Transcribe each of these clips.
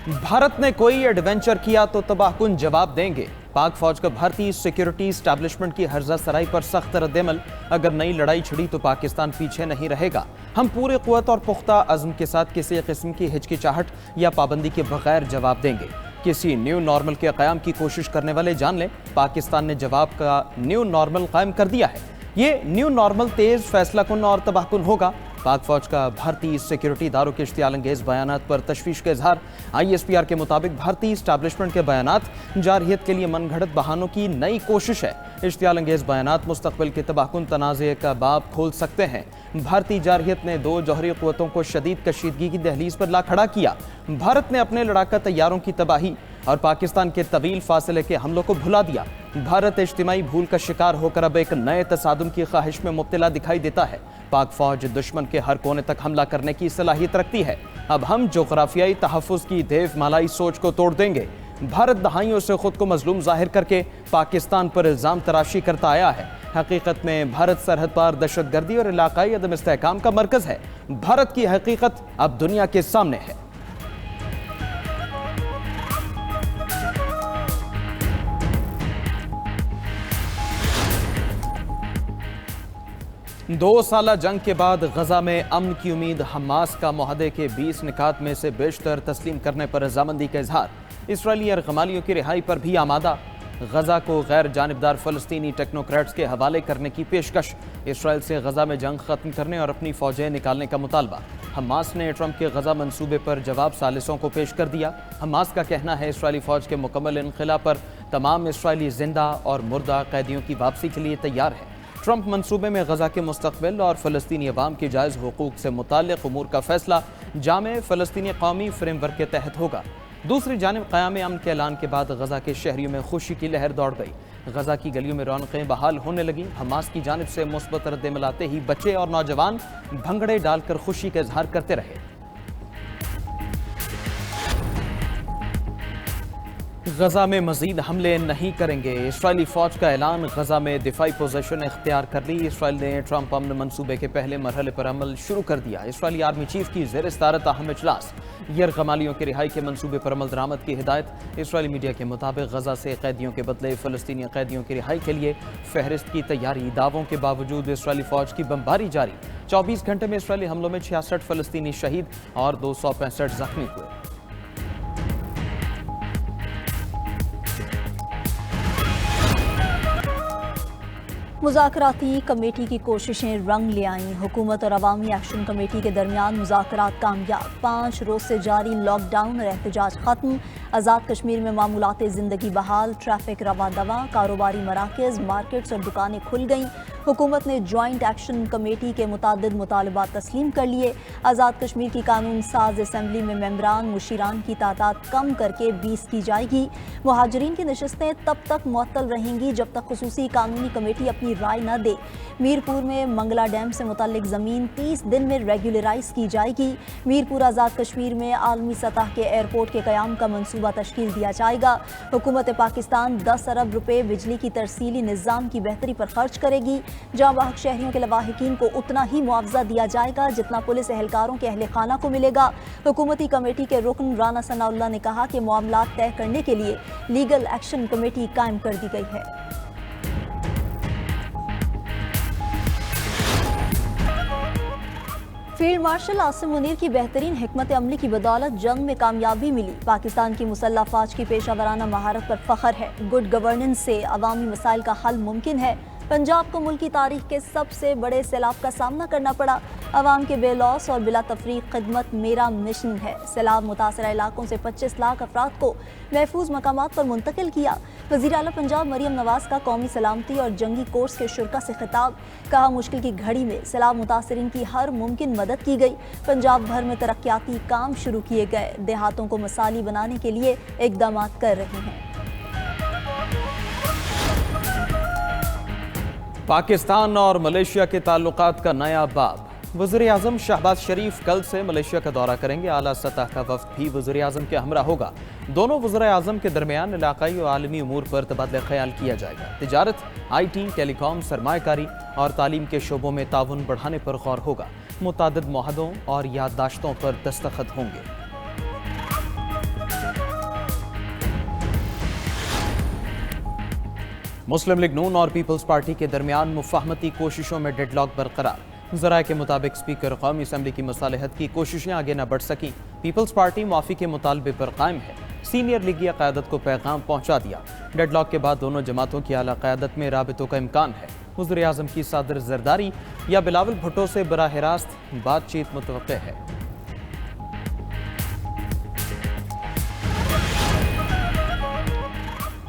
भारत ने कोई एडवेंचर किया तो तबाहकुन जवाब देंगे। पाक फौज का भारतीय सिक्योरिटी स्टैब्लिशमेंट की हर्जा सराई पर सख्त रद्देमल। अगर नई लड़ाई छिड़ी तो पाकिस्तान पीछे नहीं रहेगा। हम पूरे कुव्वत और पुख्ता अज़्म के साथ किसी किस्म की हिचकिचाहट या पाबंदी के बगैर जवाब देंगे। किसी न्यू नॉर्मल के क़याम की कोशिश करने वाले जान लें, पाकिस्तान ने जवाब का न्यू नॉर्मल कायम कर दिया है। ये न्यू नॉर्मल तेज, फैसलाकुन और तबाहकुन होगा। पाक फौज का भारतीय सिक्योरिटी इदारों के इश्तियाल-अंगेज बयानात पर तशवीश का इजहार। ISPR के मुताबिक भारतीय इस्टेब्लिशमेंट के बयानात जारहियत के लिए मनगढ़ंत बहानों की नई कोशिश है। इश्तियाल-अंगेज बयानात मुस्तकबिल के तबाहकुन तनाज़े का बाब खोल सकते हैं। भारतीय जारहियत ने 2 जौहरी क़ुव्वतों को शदीद कशीदगी की दहलीज पर ला खड़ा किया। भारत ने अपने लड़ाका तैयारों की तबाही और पाकिस्तान के तवील फासले के हमलों को भुला दिया। भारत इज्तिमाई भूल का शिकार होकर अब एक नए तसादुम की ख्वाहिश में मुब्तला दिखाई देता है। पाक फौज दुश्मन के हर कोने तक हमला करने की सलाहियत रखती है। अब हम जोग्राफियाई तहफ़्फ़ुज़ की देव मालाई सोच को तोड़ देंगे। भारत दहाइयों से खुद को मजलूम जाहिर करके पाकिस्तान पर इल्ज़ाम तराशी करता आया है। हकीकत में भारत सरहद पार दहशतगर्दी और इलाकाई अदम इस्तेहकाम का मरकज़ है। भारत की हकीकत अब दुनिया के सामने है। 2 साला जंग के बाद गजा में अमन की उम्मीद। हमास का मुआहदे के 20 निकात में से बेशतर तस्लीम करने पर रजामंदी का इजहार। इसराइली अरगमालियों की रिहाई पर भी आमादा। गजा को गैर जानिबदार फ़लस्तीनी टेक्नोक्रेट्स के हवाले करने की पेशकश। इसराइल से गजा में जंग खत्म करने और अपनी फौजें निकालने का मुतालबा। हमास ने ट्रंप के गजा मंसूबे पर जवाब सालिसों को पेश कर दिया। हमास का कहना है इसराइली फौज के मुकम्मल इनखला पर तमाम इसराइली जिंदा और मुर्दा कैदियों की वापसी के लिए तैयार है। ट्रंप मंसूबे में गजा के मुस्तकबिल और फ़लस्तीनी अवाम की जायज़ हुकूक से मुताल्लिक़ उमूर का फैसला जामे फ़लस्तीनी कौमी फ्रेमवर्क के तहत होगा। दूसरी जानिब क़याम अमन के ऐलान के बाद गजा के शहरियों में खुशी की लहर दौड़ गई। गजा की गलियों में रौनकें बहाल होने लगी। हमास की जानिब से मुस्बत रद्देमल आते ही बच्चे और नौजवान भंगड़े डालकर खुशी का इजहार करते रहे। गजा में मजीद हमले नहीं करेंगे। इसराइली फौज का ऐलान। गजा में दिफाई पोजीशन इख्तियार कर ली। इसराइल ने ट्रंप अमन मंसूबे के पहले मरहले पर अमल शुरू कर दिया। इसराइली आर्मी चीफ की ज़ेर सदारत अहम इजलास। यरगमालियों के रिहाई के मंसूबे पर अमल दरामद की हिदायत। इसराइली मीडिया के मुताबिक गजा से कैदियों के बदले फ़लस्तीनी कैदियों की रिहाई के लिए फहरिस्त की तैयारी। दावों के बावजूद इसराइली फौज की बमबारी जारी। 24 घंटे में इसराइली हमलों में 66 फ़लस्तीनी शहीद और 265 जख्मी हुए। मुज़ाकराती कमेटी की कोशिशें रंग ले आईं। हुकूमत और अवामी एक्शन कमेटी के दरमियान मुज़ाकरात कामयाब। 5 रोज़ से जारी लॉकडाउन और एहतजाज खत्म। आज़ाद कश्मीर में मामूलात ज़िंदगी बहाल। ट्रैफिक रवा दवा। कारोबारी मराकज़, मार्केट्स और दुकानें खुल गईं। हुकूमत ने जॉइंट एक्शन कमेटी के मुतादिद मुतालबात तस्लीम कर लिए। आज़ाद कश्मीर की कानून साज असम्बली में मेंबरान मुशीरान की तादाद कम करके 20 की जाएगी। मुहाजिरीन की नशस्तें तब तक मुअत्तल रहेंगी जब तक खुसूसी कानूनी कमेटी अपनी राय न दे। मीरपुर में मंगला डैम से मुतल्लिक ज़मीन 30 दिन में रेगुलराइज की जाएगी। मीरपुर आज़ाद कश्मीर में आलमी सतह के एयरपोर्ट के क़याम का मंसूबा तश्कील दिया जाएगा। हुकूमत पाकिस्तान 10 अरब रुपए बिजली की तरसीली निज़ाम की बेहतरी पर खर्च करेगी। जहाँ बाहक शहरियों के लवाहिकीन को उतना ही मुआवजा दिया जाएगा जितना पुलिस एहलकारों के अहले खाना को मिलेगा। हुकूमती कमेटी के रुकन राना सनाउल्लाह ने कहा कि मामलात तय करने के लिए लीगल एक्शन कमेटी कायम कर दी गई है। फील्ड मार्शल आसिम मुनीर की बेहतरीन हिकमत अमली की बदौलत जंग में कामयाबी मिली। पाकिस्तान की मुसल्लह फ़ौज की पेशा वराना महारत पर फ़ख्र है। गुड गवर्नेंस से अवामी मसाइल का हल मुमकिन है। पंजाब को मुल्क की तारीख के सबसे बड़े सैलाब का सामना करना पड़ा। अवाम के बेलौस और बिला तफरीक खिदमत मेरा मिशन है। सैलाब मुतासरा इलाकों से 25 लाख अफराद को महफूज मकामात पर मुंतकिल किया। वज़ीर आला पंजाब मरियम नवाज का कौमी सलामती और जंगी कोर्स के शुरा से खिताब। कहा मुश्किल की घड़ी में सैलाब मुतासरीन की हर मुमकिन मदद की गई। पंजाब भर में तरक्याती काम शुरू किए गए। देहातों को मसाली बनाने के लिए इकदाम कर रहे हैं। पाकिस्तान और मलेशिया के ताल्लुकात का नया बाब। वज़ीर आज़म शहबाज शरीफ कल से मलेशिया का दौरा करेंगे। आला सतह का वफ्द भी वज़ीर आज़म के हमरा होगा। दोनों वज़ीर आज़म के दरमियान इलाकाई और आलमी उमूर पर तबादला ख्याल किया जाएगा। तिजारत, IT, टेलीकॉम, सरमायाकारी और तालीम के शोबों में ताउन बढ़ाने पर गौर होगा। मुतादिद मुआहदों और याददाश्तों पर दस्तखत होंगे। मुस्लिम लीग नून और पीपल्स पार्टी के दरमियान मुफाहमती कोशिशों में डेडलॉक बरकरार। ज़राए के मुताबिक स्पीकर कौमी असम्बली की मुसालहत की कोशिशें आगे न बढ़ सकीं। पीपल्स पार्टी मुआफ़ी के मुतालबे पर कायम है। सीनियर लीगी क़यादत को पैगाम पहुँचा दिया। डेडलॉक के बाद दोनों जमातों की आला क़यादत में राबितों का इम्कान है। वज़ीर आज़म की सादर जरदारी या बिलावल भुट्टो से बराह रास्त बातचीत मुतवक्के है।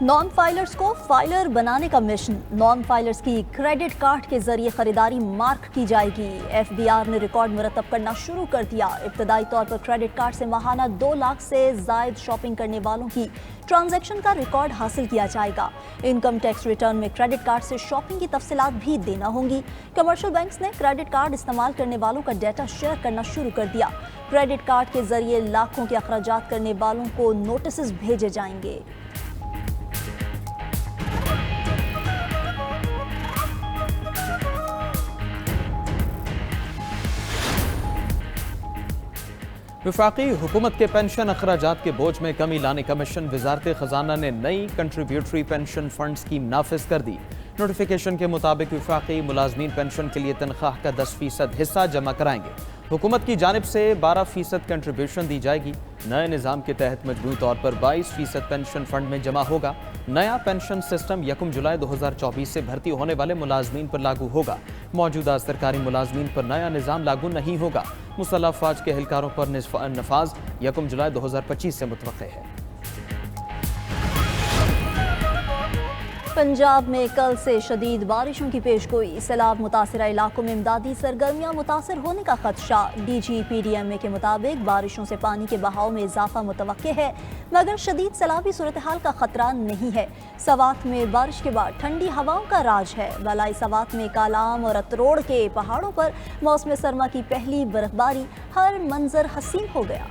नॉन फाइलर्स को फाइलर बनाने का मिशन। नॉन फाइलर्स की क्रेडिट कार्ड के जरिए खरीदारी मार्क की जाएगी। FBR ने रिकॉर्ड मुरतब करना शुरू कर दिया। इब्तदाई तौर पर क्रेडिट कार्ड से माहाना 2 लाख से जायद शॉपिंग करने वालों की ट्रांजैक्शन का रिकॉर्ड हासिल किया जाएगा। इनकम टैक्स रिटर्न में क्रेडिट कार्ड से शॉपिंग की तफसीलात भी देना होंगी। कमर्शियल बैंक्स ने क्रेडिट कार्ड इस्तेमाल करने वालों का डाटा शेयर करना शुरू कर दिया। क्रेडिट कार्ड के जरिए लाखों के अखराजात करने वालों को नोटिस भेजे जाएंगे। वफाकी हुकूमत के पेंशन अखराजात के बोझ में कमी लाने का मिशन। वजारत खजाना ने नई कंट्रीब्यूटरी पेंशन फंड स्कीम नाफिज कर दी। नोटिफिकेशन के मुताबिक वफाकी मुलाजमीन पेंशन के लिए तनख्वाह का 10% हिस्सा जमा कराएंगे। हुकूमत की जानिब से 12% कंट्रीब्यूशन दी जाएगी। नए निज़ाम के तहत मजमूई तौर पर 22% पेंशन फंड में जमा होगा। नया पेंशन सिस्टम 1 जुलाई 2024 से भर्ती होने वाले मुलाजमीन पर लागू होगा। मौजूदा सरकारी मुलाजमीन पर नया निज़ाम लागू नहीं होगा। मुसल्लह फ़ौज के एहलकारों पर नफाज 1 जुलाई 2025 से मुतवक्के है। पंजाब में कल से शदीद बारिशों की पेशगोई। सैलाब मुतासरा इलाकों में इमदादी सरगर्मियां मुतासर होने का खदशा। DG PDMA के मुताबिक बारिशों से पानी के बहाव में इजाफा मुतवक्के है, मगर शदीद सैलाबी सूरत हाल का खतरा नहीं है। सवात में बारिश के बाद ठंडी हवाओं का राज है। वलाई सवात में कालाम और अतरोड़ के पहाड़ों पर मौसम सरमा की पहली बर्फबारी, हर मंजर हसीन हो गया।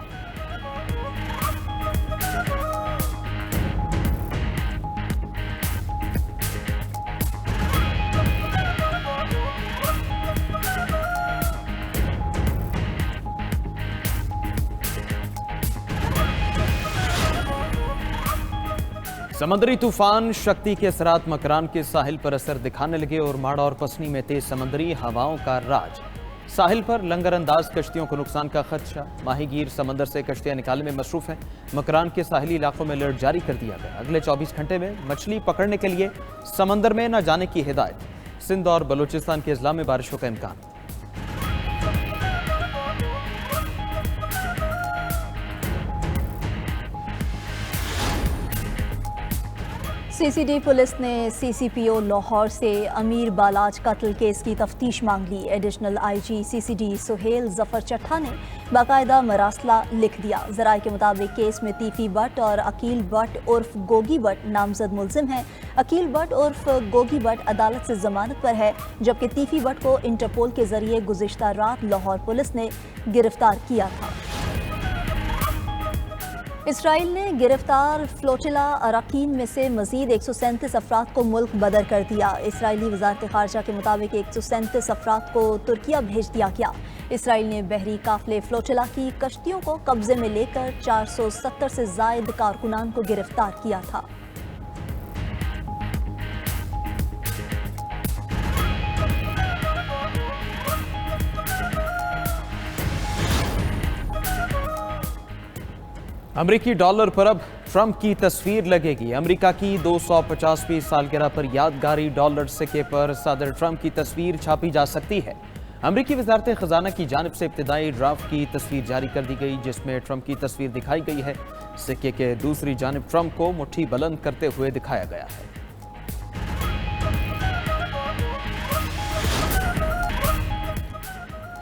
समंदरी तूफान शक्ति के असरात मकरान के साहिल पर असर दिखाने लगे और माड़ा और पसनी में तेज समंदरी हवाओं का राज। साहिल पर लंगर अंदाज कश्तियों को नुकसान का खदशा। माहीगीर समंदर से कश्तियां निकालने में मसरूफ हैं। मकरान के साहिली इलाकों में अलर्ट जारी कर दिया गया। अगले 24 घंटे में मछली पकड़ने के लिए समंदर में न जाने की हिदायत। सिंध और बलूचिस्तान के अजला में बारिशों का इम्कान। CCD पुलिस ने CCPO लाहौर से अमीर बालाज कत्ल केस की तफ्तीश मांग ली। Additional IG CCD Suhail Zafar Chattha ने बाकायदा मरासला लिख दिया। ज़राए के मुताबिक केस में तीफी भट्ट और अकील भट्ट उर्फ गोगी भट्ट नामजद मुलजिम हैं। अकील भट्ट उर्फ गोगी भट्ट अदालत से जमानत पर है, जबकि तीफी भट्ट को इंटरपोल के जरिए गुज़िश्ता रात लाहौर पुलिस ने गिरफ्तार किया था। इसराइल ने गिरफ्तार फ्लोटिला अराकीन में से मजीद 137 अफराद को मुल्क बदर कर दिया। इसराइली वजारत खारजा के मुताबिक 137 अफराद को तुर्किया भेज दिया गया। इसराइल ने बहरी काफिले फ्लोटिला की कश्तियों को कब्जे में लेकर 470 से जायद कारकुनान को गिरफ्तार किया था। अमरीकी डॉलर पर अब ट्रंप की तस्वीर लगेगी। अमेरिका की 250वीं सालगिरह पर यादगारी डॉलर सिक्के पर सदर ट्रंप की तस्वीर छापी जा सकती है। अमरीकी वजारत खजाना की जानिब से इब्तिदाई ड्राफ्ट की तस्वीर जारी कर दी गई, जिसमें ट्रंप की तस्वीर दिखाई गई है। सिक्के के दूसरी जानिब ट्रंप को मुट्ठी बुलंद करते हुए दिखाया गया है।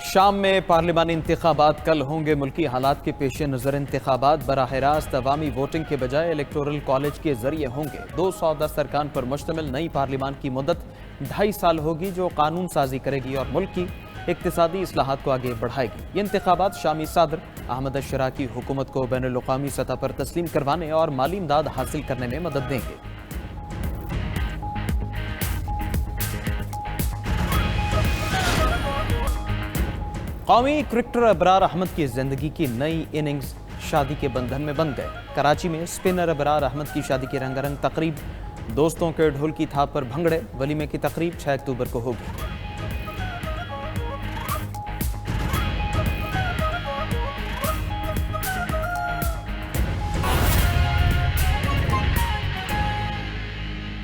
शाम में पार्लिमानी इंतखाबात कल होंगे। मुल्की हालात के पेश नज़र इंतखाबात बराह रास्त अवामी वोटिंग के बजाय इलेक्टोरल कॉलेज के जरिए होंगे। 210 अरकान पर मुश्तमिल नई पार्लिमान की मुद्दत 2.5 साल होगी, जो कानून साजी करेगी और मुल्क की इक्तिसादी इस्लाहात को आगे बढ़ाएगी। ये इंतखाबात शामी सदर अहमद अशरा की हुकूमत को बैनुल अक़वामी सतह पर तस्लीम करवाने और माली इमदाद हासिल करने में मदद देंगे। कौमी क्रिकेटर अबरार अहमद की जिंदगी की नई इनिंग्स शादी के बंधन में बंध गए। कराची में स्पिनर अबरार अहमद की शादी की रंगारंग तकरीब दोस्तों के ढोल की थाप पर भंगड़े, वलीमे की तकरीब 6 अक्टूबर को होगी।